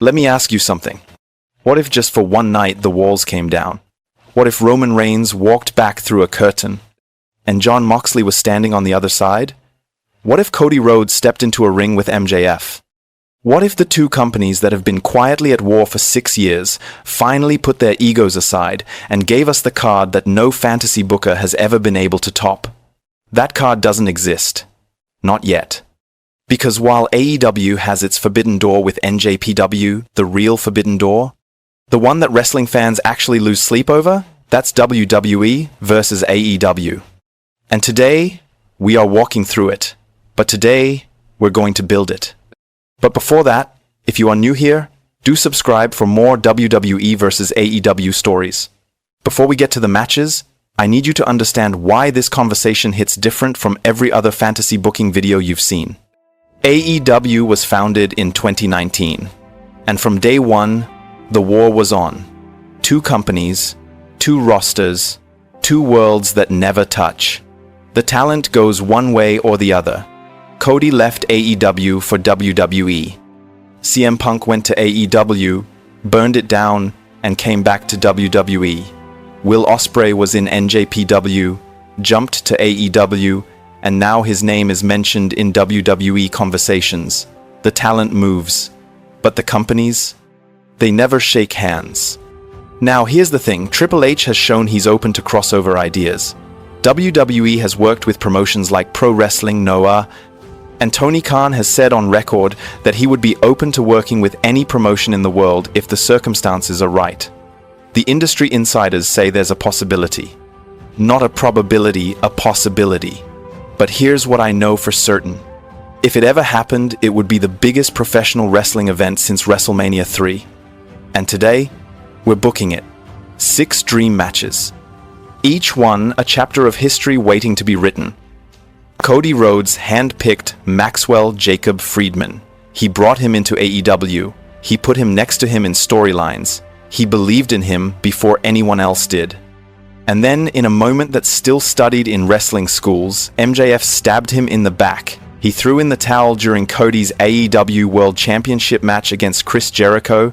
Let me ask you something. What if just for one night the walls came down? What if Roman Reigns walked back through a curtain and Jon Moxley was standing on the other side? What if Cody Rhodes stepped into a ring with MJF? What if the two companies that have been quietly at war for 6 years finally put their egos aside and gave us the card that no fantasy booker has ever been able to top? That card doesn't exist. Not yet. Because while AEW has its forbidden door with NJPW, the real forbidden door, the one that wrestling fans actually lose sleep over, that's WWE versus AEW. And today, we are walking through it. But today, we're going to build it. But before that, if you are new here, do subscribe for more WWE versus AEW stories. Before we get to the matches, I need you to understand why this conversation hits different from every other fantasy booking video you've seen. AEW was founded in 2019, and from day one, the war was on. Two companies, two rosters, two worlds that never touch. The talent goes one way or the other. Cody left AEW for WWE. CM Punk went to AEW, burned it down, and came back to WWE. Will Ospreay was in NJPW, jumped to AEW, and now his name is mentioned in WWE conversations. The talent moves, but the companies, they never shake hands. Now here's the thing, Triple H has shown he's open to crossover ideas. WWE has worked with promotions like Pro Wrestling Noah, and Tony Khan has said on record that he would be open to working with any promotion in the world if the circumstances are right. The industry insiders say there's a possibility. Not a probability, a possibility. But here's what I know for certain. If it ever happened, it would be the biggest professional wrestling event since WrestleMania 3. And today, we're booking it. 6 dream matches. Each one a chapter of history waiting to be written. Cody Rhodes handpicked Maxwell Jacob Friedman. He brought him into AEW. He put him next to him in storylines. He believed in him before anyone else did. And then, in a moment that's still studied in wrestling schools, MJF stabbed him in the back. He threw in the towel during Cody's AEW World Championship match against Chris Jericho.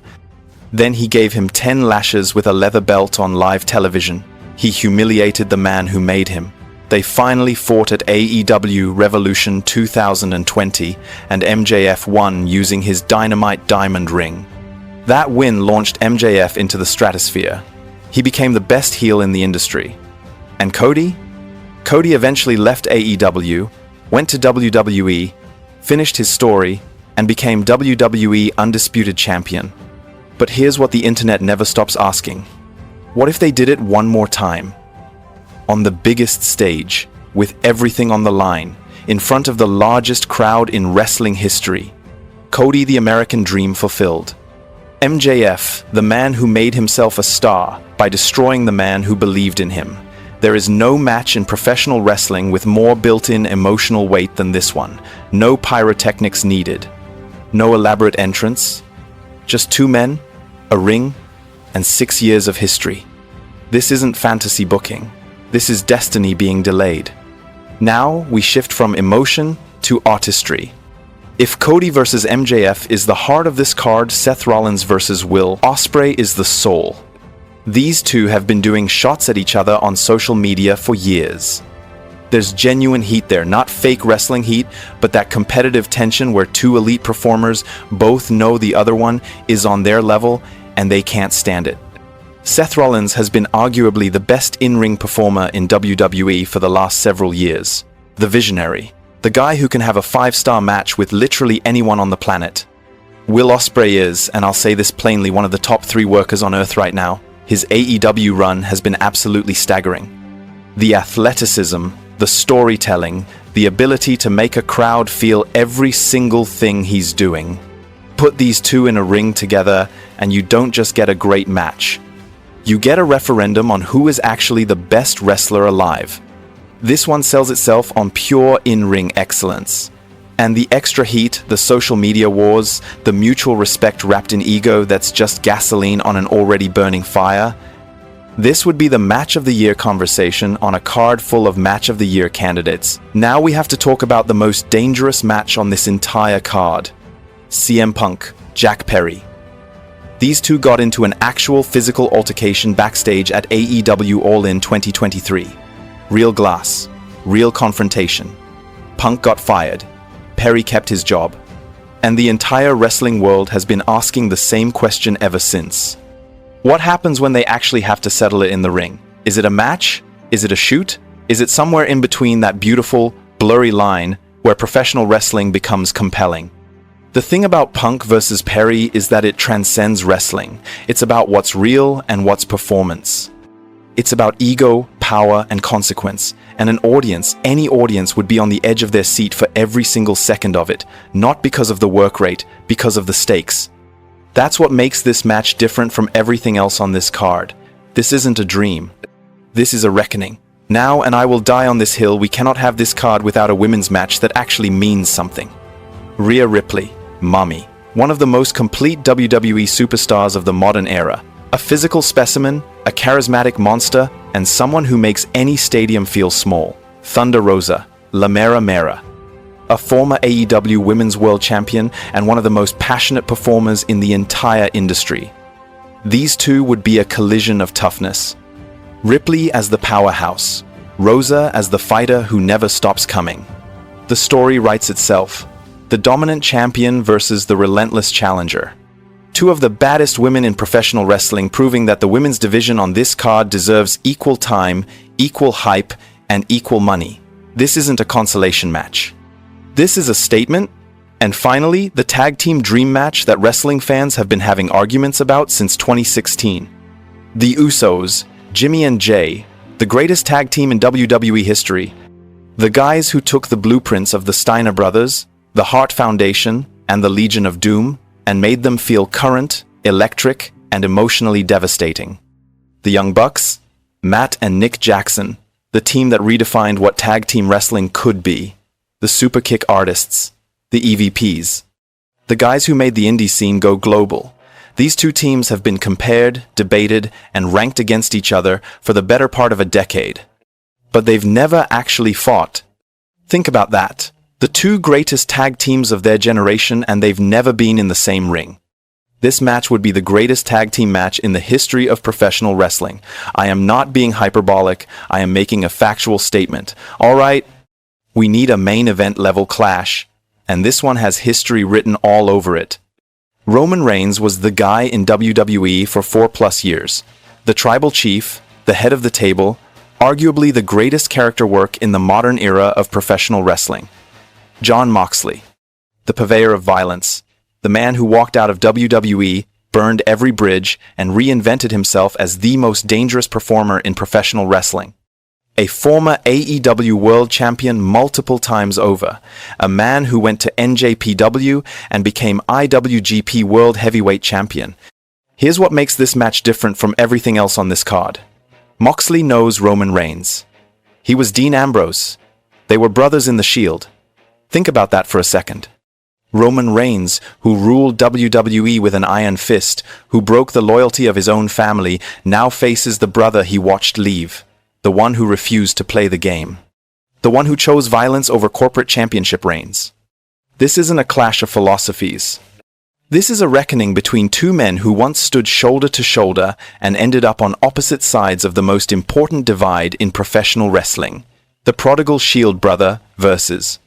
Then he gave him 10 lashes with a leather belt on live television. He humiliated the man who made him. They finally fought at AEW Revolution 2020, and MJF won using his Dynamite Diamond ring. That win launched MJF into the stratosphere. He became the best heel in the industry. And Cody? Cody eventually left AEW, went to WWE, finished his story, and became WWE Undisputed Champion. But here's what the internet never stops asking. What if they did it one more time? On the biggest stage, with everything on the line, in front of the largest crowd in wrestling history. Cody the American dream fulfilled. MJF, the man who made himself a star by destroying the man who believed in him. There is no match in professional wrestling with more built-in emotional weight than this one. No pyrotechnics needed. No elaborate entrance. Just 2 men, a ring, and 6 years of history. This isn't fantasy booking. This is destiny being delayed. Now we shift from emotion to artistry. If Cody versus MJF is the heart of this card, Seth Rollins versus Will Ospreay is the soul. These two have been doing shots at each other on social media for years. There's genuine heat there, not fake wrestling heat, but that competitive tension where 2 elite performers both know the other one is on their level and they can't stand it. Seth Rollins has been arguably the best in-ring performer in WWE for the last several years. The visionary. The guy who can have a 5-star match with literally anyone on the planet. Will Ospreay is, and I'll say this plainly, one of the top 3 workers on earth right now. His AEW run has been absolutely staggering. The athleticism, the storytelling, the ability to make a crowd feel every single thing he's doing. Put these two in a ring together, and you don't just get a great match. You get a referendum on who is actually the best wrestler alive. This one sells itself on pure in-ring excellence. And the extra heat, the social media wars, the mutual respect wrapped in ego that's just gasoline on an already burning fire. This would be the Match of the Year conversation on a card full of Match of the Year candidates. Now we have to talk about the most dangerous match on this entire card. CM Punk, Jack Perry. These two got into an actual physical altercation backstage at AEW All In 2023. Real glass, real confrontation. Punk got fired. Perry kept his job. And the entire wrestling world has been asking the same question ever since. What happens when they actually have to settle it in the ring? Is it a match? Is it a shoot? Is it somewhere in between that beautiful, blurry line where professional wrestling becomes compelling? The thing about Punk versus Perry is that it transcends wrestling. It's about what's real and what's performance. It's about ego, power, and consequence. And an audience, any audience, would be on the edge of their seat for every single second of it, not because of the work rate, because of the stakes. That's what makes this match different from everything else on this card. This isn't a dream. This is a reckoning. Now, and I will die on this hill, we cannot have this card without a women's match that actually means something. Rhea Ripley, Mommy, one of the most complete WWE superstars of the modern era. A physical specimen, a charismatic monster, and someone who makes any stadium feel small. Thunder Rosa, La Mera Mera. A former AEW Women's World Champion and one of the most passionate performers in the entire industry. These two would be a collision of toughness. Ripley as the powerhouse, Rosa as the fighter who never stops coming. The story writes itself. The dominant champion versus the relentless challenger. Two of the baddest women in professional wrestling, proving that the women's division on this card deserves equal time, equal hype, and equal money. This isn't a consolation match. This is a statement. And finally, the tag team dream match that wrestling fans have been having arguments about since 2016. The Usos, Jimmy and Jay, the greatest tag team in WWE history. The guys who took the blueprints of the Steiner brothers, the Hart Foundation, and the Legion of Doom, and made them feel current, electric, and emotionally devastating. The Young Bucks, Matt and Nick Jackson, the team that redefined what tag team wrestling could be. The Superkick artists, the EVPs, the guys who made the indie scene go global. These two teams have been compared, debated, and ranked against each other for the better part of a decade. But they've never actually fought. Think about that. The two greatest tag teams of their generation, and they've never been in the same ring. This match would be the greatest tag team match in the history of professional wrestling. I am not being hyperbolic. I am making a factual statement. All right, we need a main event level clash, and this one has history written all over it. Roman Reigns was the guy in WWE for 4+ years. The tribal chief, the head of the table, arguably the greatest character work in the modern era of professional wrestling. Jon Moxley, the purveyor of violence, the man who walked out of WWE, burned every bridge, and reinvented himself as the most dangerous performer in professional wrestling. A former AEW World Champion multiple times over, a man who went to NJPW and became IWGP World Heavyweight Champion. Here's what makes this match different from everything else on this card. Moxley knows Roman Reigns. He was Dean Ambrose. They were brothers in the Shield. Think about that for a second. Roman Reigns, who ruled WWE with an iron fist, who broke the loyalty of his own family, now faces the brother he watched leave, the one who refused to play the game, the one who chose violence over corporate championship reigns. This isn't a clash of philosophies. This is a reckoning between two men who once stood shoulder to shoulder and ended up on opposite sides of the most important divide in professional wrestling, the prodigal Shield brother versus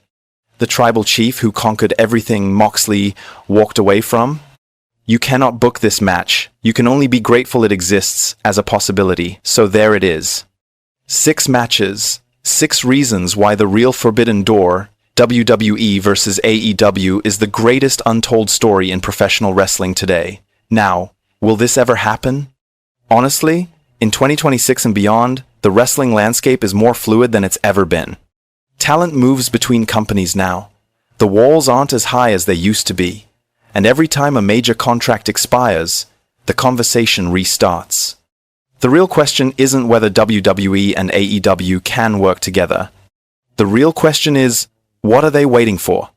the tribal chief who conquered everything Moxley walked away from. You cannot book this match. You can only be grateful it exists as a possibility. So there it is. 6 matches, 6 reasons why the real Forbidden Door, WWE versus AEW, is the greatest untold story in professional wrestling today. Now, will this ever happen? Honestly, in 2026 and beyond, the wrestling landscape is more fluid than it's ever been. Talent moves between companies now. The walls aren't as high as they used to be. And every time a major contract expires, the conversation restarts. The real question isn't whether WWE and AEW can work together. The real question is, what are they waiting for?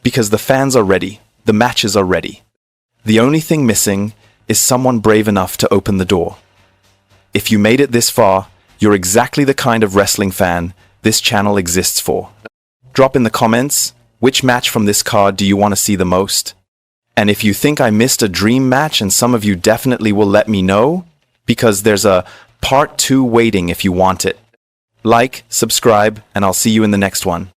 Because the fans are ready, the matches are ready. The only thing missing is someone brave enough to open the door. If you made it this far, you're exactly the kind of wrestling fan this channel exists for. Drop in the comments, which match from this card do you want to see the most? And if you think I missed a dream match, and some of you definitely will let me know, because there's a part 2 waiting if you want it. Like, subscribe, and I'll see you in the next one.